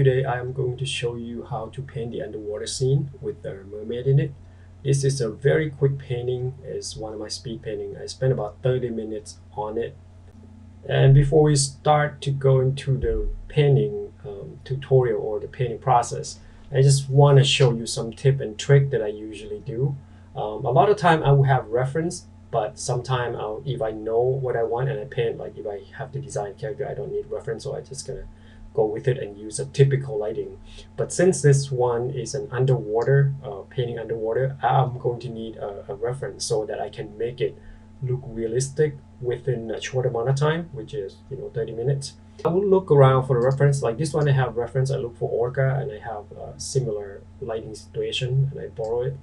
today I am going to show you how to paint the underwater scene with the mermaid in it. This is a very quick painting. It's one of my speed painting. I spent about 30 minutes on it. And before we start to go into the painting tutorial or the painting process, I just want to show you some tip and trick that I usually do. A lot of time I will have reference, but sometimes if I know what I want and I paint, like if I have to design a character, I don't need reference, so I just gonna go with it and use a typical lighting. But since this one is an underwater, painting underwater, I'm going to need a reference so that I can make it look realistic within a short amount of time, which is 30 minutes. I will look around for the reference. Like this one I have reference, I look for orca and I have a similar lighting situation and I borrow it.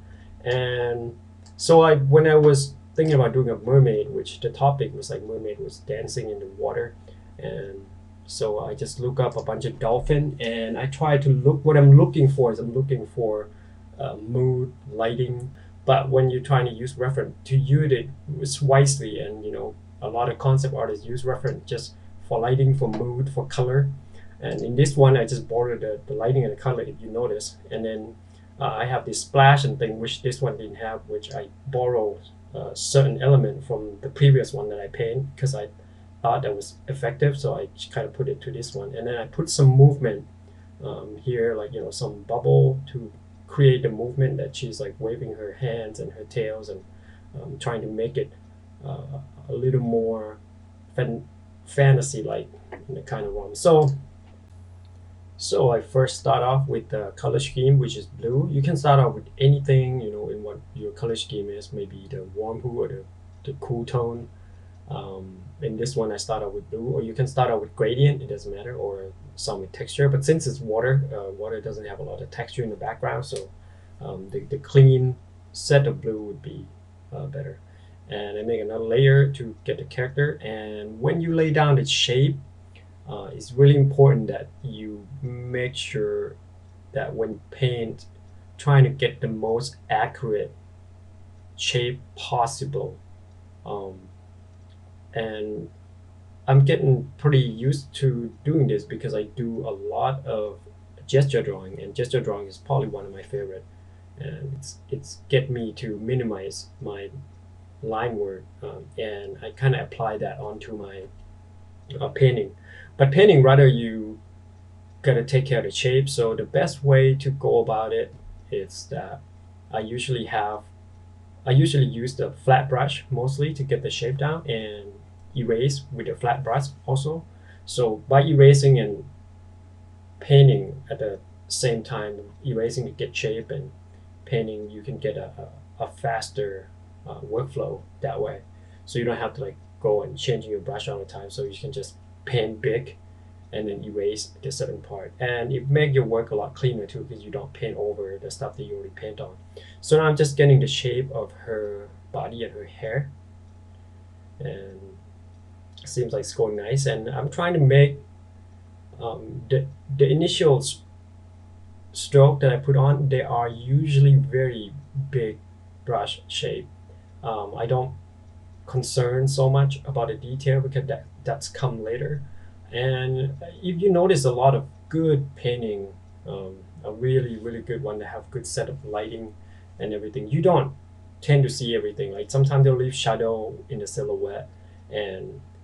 And so when I was thinking about doing a mermaid, which the topic was like mermaid was dancing in the water, and so I just look up a bunch of dolphin and I try to look. What I'm looking for is I'm looking for mood, lighting. But when you're trying to use reference, to use it wisely, and a lot of concept artists use reference just for lighting, for mood, for color. And in this one I just borrowed the lighting and the color, if you notice. And then I have this splash and thing, which this one didn't have, which I borrowed a certain element from the previous one that I painted because I thought that was effective, so I kind of put it to this one. And then I put some movement here, like some bubble to create the movement that she's like waving her hands and her tails, and trying to make it a little more fantasy like in the kind of realm. So I first start off with the color scheme, which is blue. You can start off with anything, in what your color scheme is, maybe the warm blue or the cool tone. In this one I start out with blue, or you can start out with gradient, it doesn't matter, or some with texture. But since it's water, water doesn't have a lot of texture in the background, so the clean set of blue would be better. And I make another layer to get the character. And when you lay down the shape, it's really important that you make sure that when paint, trying to get the most accurate shape possible. And I'm getting pretty used to doing this because I do a lot of gesture drawing, and gesture drawing is probably one of my favorite. And it's get me to minimize my line work, and I kind of apply that onto my painting. But painting, rather, you gotta take care of the shape. So the best way to go about it is that I usually use the flat brush mostly to get the shape down, and erase with a flat brush also. So by erasing and painting at the same time, erasing to get shape and painting, you can get a faster workflow that way. So you don't have to like go and changing your brush all the time. So you can just paint big and then erase the certain part, and it make your work a lot cleaner too, because you don't paint over the stuff that you already paint on. So now I'm just getting the shape of her body and her hair, and it seems like it's going nice. And I'm trying to make the initial stroke that I put on, they are usually very big brush shape. I don't concern so much about the detail because that's come later. And if you notice, a lot of good painting, a really good one that have good set of lighting and everything, you don't tend to see everything. Like sometimes they'll leave shadow in the silhouette,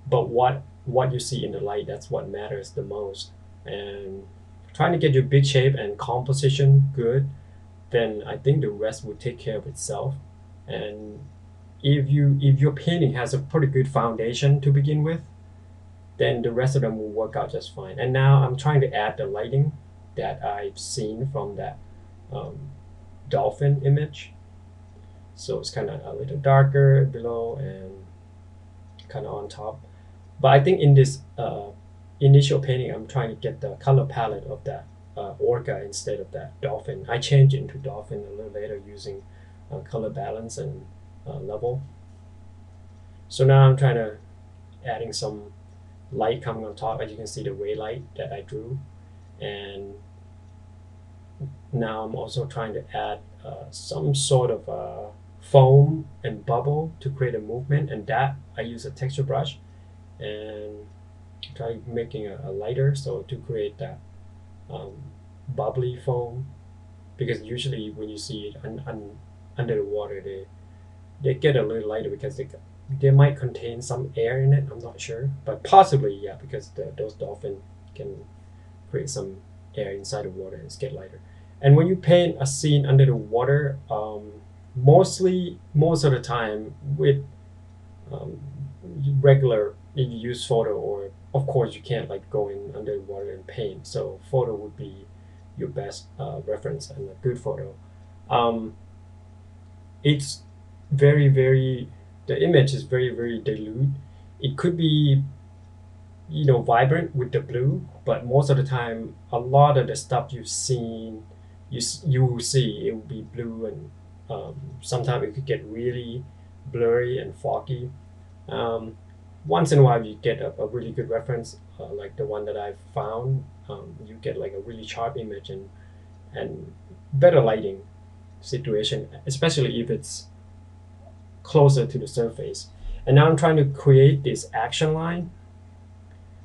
but what you see in the light, that's what matters the most. And trying to get your big shape and composition good, then I think the rest will take care of itself. And if your painting has a pretty good foundation to begin with, then the rest of them will work out just fine. And now I'm trying to add the lighting that I've seen from that dolphin image. So it's kind of a little darker below and kind of on top. But I think in this initial painting, I'm trying to get the color palette of that orca instead of that dolphin. I changed it into dolphin a little later using color balance and level. So now I'm trying to adding some light coming on top. As you can see, the ray light that I drew. And now I'm also trying to add some sort of foam and bubble to create a movement, and that I use a texture brush and try making a lighter, so to create that bubbly foam, because usually when you see it under the water, they get a little lighter because they might contain some air in it. I'm not sure, but possibly yeah, because those dolphins can create some air inside the water and it's get lighter. And when you paint a scene under the water, most of the time with um, regular, if you use photo, or of course you can't like go in under the water and paint. So photo would be your best reference and a good photo. Um, it's very the image is very dilute. It could be vibrant with the blue, but most of the time a lot of the stuff you've seen you will see it will be blue, and sometimes it could get really blurry and foggy. um, Once in a while you get a really good reference, like the one that I've found. You get like a really sharp image and better lighting situation, especially if it's closer to the surface. And now I'm trying to create this action line,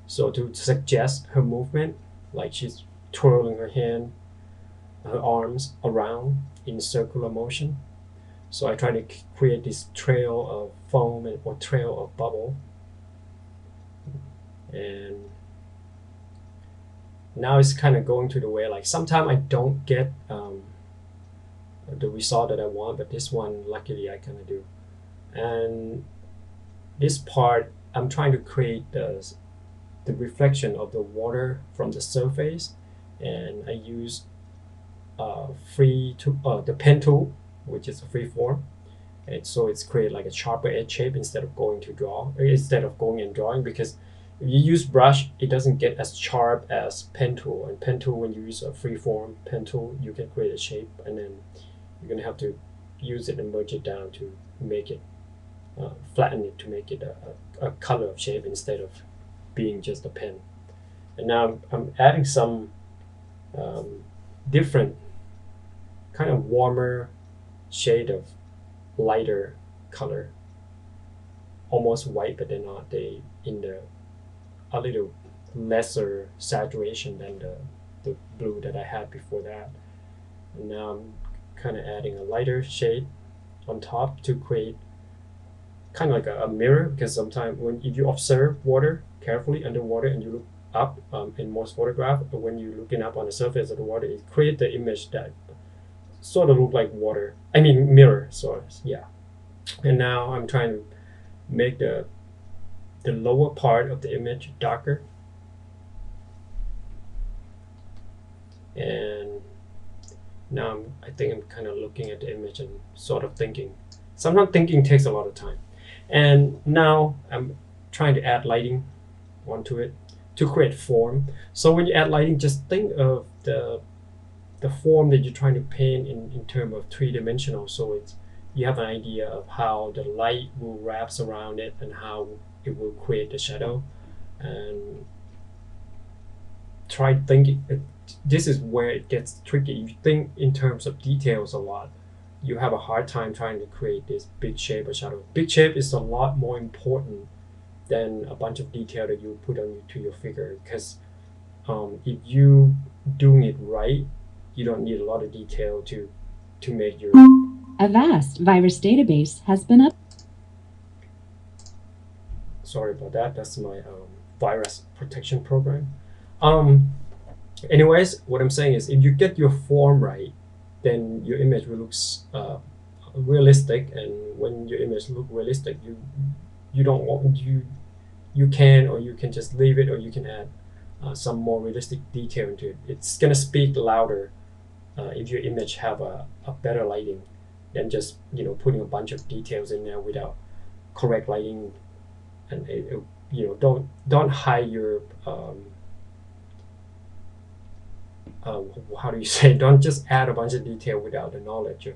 so to suggest her movement, like she's twirling her arms around in circular motion. So I try to create this trail of foam or trail of bubble. And now it's kind of going to the way, like sometimes I don't get the result that I want, but this one luckily I kind of do. And this part I'm trying to create the reflection of the water from the surface, and I use the pen tool, which is a free form, and so it's create like a sharper edge shape instead of going and drawing, because if you use brush it doesn't get as sharp as pen tool. And pen tool, when you use a free form pen tool, you can create a shape, and then you're gonna have to use it and merge it down to make it flatten it to make it a color of shape instead of being just a pen. And now I'm adding some different kind of warmer shade of lighter color, almost white, but they're not. They in the a little lesser saturation than the blue that I had before that. And now I'm kind of adding a lighter shade on top to create kind of like a mirror, because sometimes if you observe water carefully underwater and you look up, in most photograph, when you're looking up on the surface of the water, it creates the image that sort of look like water. I mean mirror. So yeah. And now I'm trying to make the lower part of the image darker. And now I think I'm kind of looking at the image and sort of thinking. Sometimes thinking takes a lot of time. And now I'm trying to add lighting onto it to create form. So when you add lighting, just think of the form that you're trying to paint in terms of three-dimensional. So it's you have an idea of how the light will wraps around it and how it will create the shadow. And try thinking. This is where it gets tricky. If you think in terms of details a lot, you have a hard time trying to create this big shape or shadow. Big shape is a lot more important than a bunch of detail that you put to your figure, because if you doing it right, you don't need a lot of detail to make your. A vast virus database has been up. Sorry about that. That's my virus protection program. Um, Anyways, what I'm saying is, if you get your form right, then your image will look realistic. And when your image look realistic, you don't want you can, or you can just leave it, or you can add some more realistic detail into it. It's gonna speak louder if your image have a better lighting than just putting a bunch of details in there without correct lighting. And don't hide your how do you say, don't just add a bunch of detail without the knowledge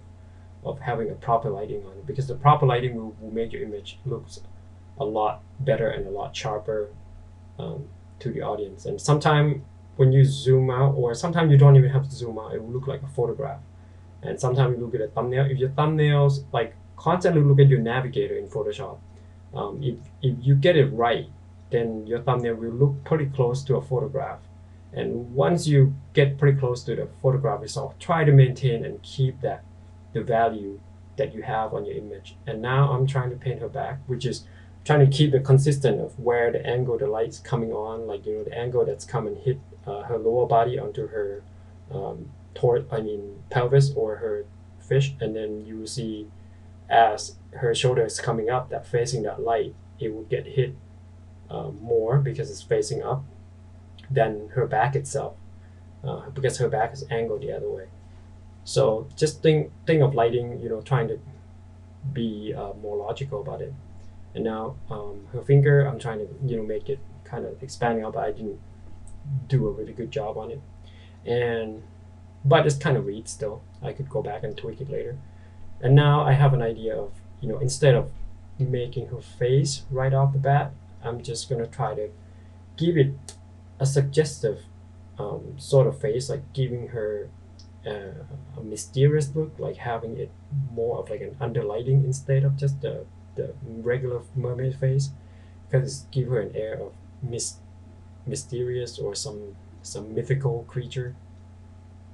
of having a proper lighting on it, because the proper lighting will make your image looks a lot better and a lot sharper to the audience. And sometimes when you zoom out, or sometimes you don't even have to zoom out, it will look like a photograph. And sometimes you look at a thumbnail. If your thumbnails, like, constantly look at your navigator in Photoshop, if you get it right, then your thumbnail will look pretty close to a photograph. And once you get pretty close to the photograph result, try to maintain and keep that the value that you have on your image. And now I'm trying to paint her back, which is trying to keep it consistent of where the angle the light's coming on, like the angle that's come and hit her lower body onto her pelvis or her fish, and then you will see as her shoulder is coming up, that facing that light, it will get hit more because it's facing up than her back itself, because her back is angled the other way. So just think of lighting, trying to be more logical about it. And now her finger, I'm trying to make it kind of expanding out, but I didn't do a really good job on it. And but it's kind of weak still. I could go back and tweak it later. And now I have an idea of instead of making her face right off the bat, I'm just gonna try to give it a suggestive sort of face, like giving her a mysterious look, like having it more of like an underlighting instead of just the regular mermaid face, because it give her an air of mysterious or some mythical creature.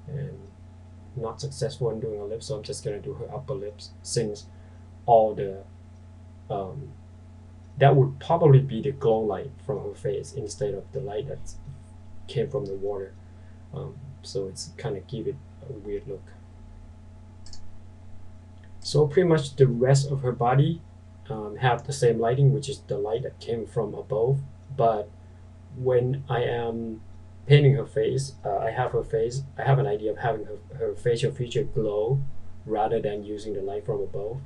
And not successful in doing a lip, so I'm just gonna do her upper lips, since all the um, that would probably be the glow light from her face instead of the light that came from the water. So it's kind of give it a weird look. So pretty much the rest of her body have the same lighting, which is the light that came from above. But when I am painting her face, I have her face. I have an idea of having her facial feature glow rather than using the light from above.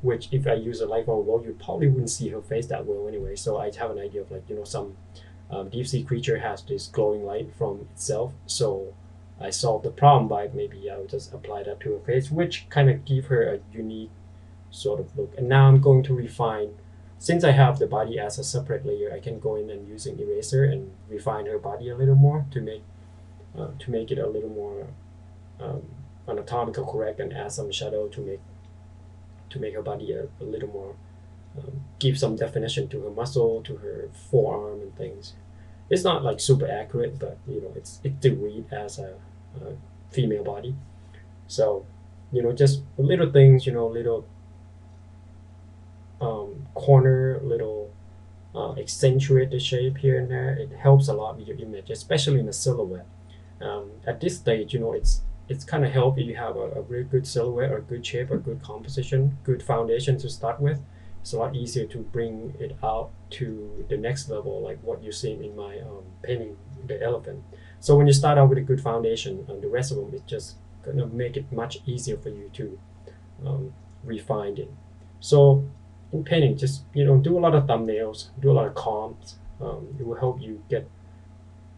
Which, if I use a light from above, you probably wouldn't see her face that well anyway. So I have an idea of, like, some deep sea creature has this glowing light from itself. So I solved the problem by maybe I would just apply that to her face, which kind of give her a unique sort of look. And now I'm going to refine. Since I have the body as a separate layer, I can go in and use an eraser and refine her body a little more to make it a little more um, anatomical correct, and add some shadow to make her body a little more give some definition to her muscle, to her forearm and things. It's not like super accurate, but it's to read as a female body. So just little things, little corner, little accentuate the shape here and there. It helps a lot with your image, especially in the silhouette. At this stage, it's kind of help if you have a really good silhouette or good shape or good composition, good foundation to start with. It's a lot easier to bring it out to the next level, like what you're seeing in my painting the elephant. So when you start out with a good foundation, the rest of them is just gonna make it much easier for you to refine it. So in painting, just do a lot of thumbnails, do a lot of comps. It will help you get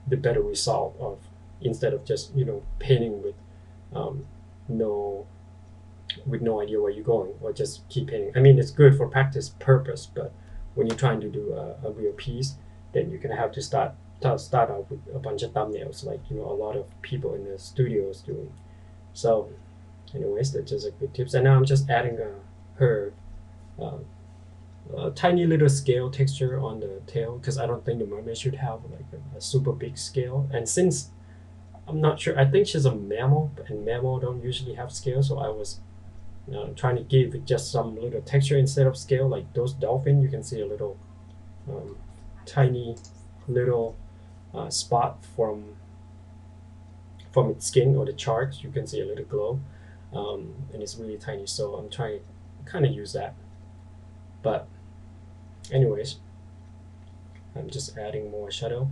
the better result of, instead of just painting um, no with no idea where you're going, or just keep painting. I mean, it's good for practice purpose, but when you're trying to do a real piece, then you're gonna have to start out with a bunch of thumbnails, like a lot of people in the studios doing. So, anyways, that's just a good tips. And now I'm just adding her uh, a tiny little scale texture on the tail, because I don't think the mermaid should have like a super big scale. And since I'm not sure, I think she's a mammal, and mammal don't usually have scale, so I was trying to give it just some little texture instead of scale. Like those dolphin, you can see a little um, tiny little spot from its skin, or the sharks. You can see a little glow, and it's really tiny. So I'm trying to kind of use that. But anyways, I'm just adding more shadow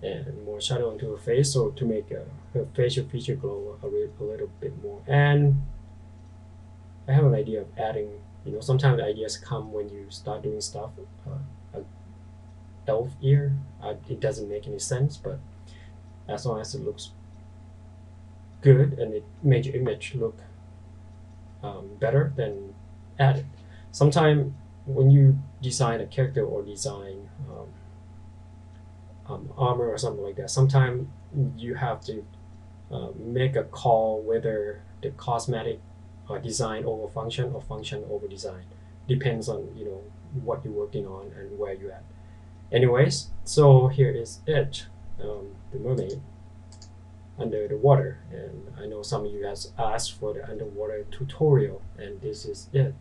and more shadow into her face, so to make her facial feature glow a little bit more. And I have an idea of adding, sometimes ideas come when you start doing stuff. A elf ear, it doesn't make any sense, but as long as it looks good and it makes your image look better, then add it. Sometimes when you design a character or design armor or something like that, sometimes you have to make a call whether the cosmetic design over function or function over design. Depends on what you're working on and where you're at. Anyways, so here is it, the mermaid under the water. And I know some of you guys asked for the underwater tutorial, and this is it.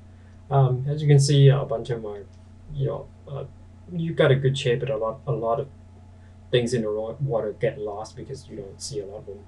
As you can see, a bunch of them are, you know, you got a good shape, but a lot of things in the water get lost because you don't see a lot of them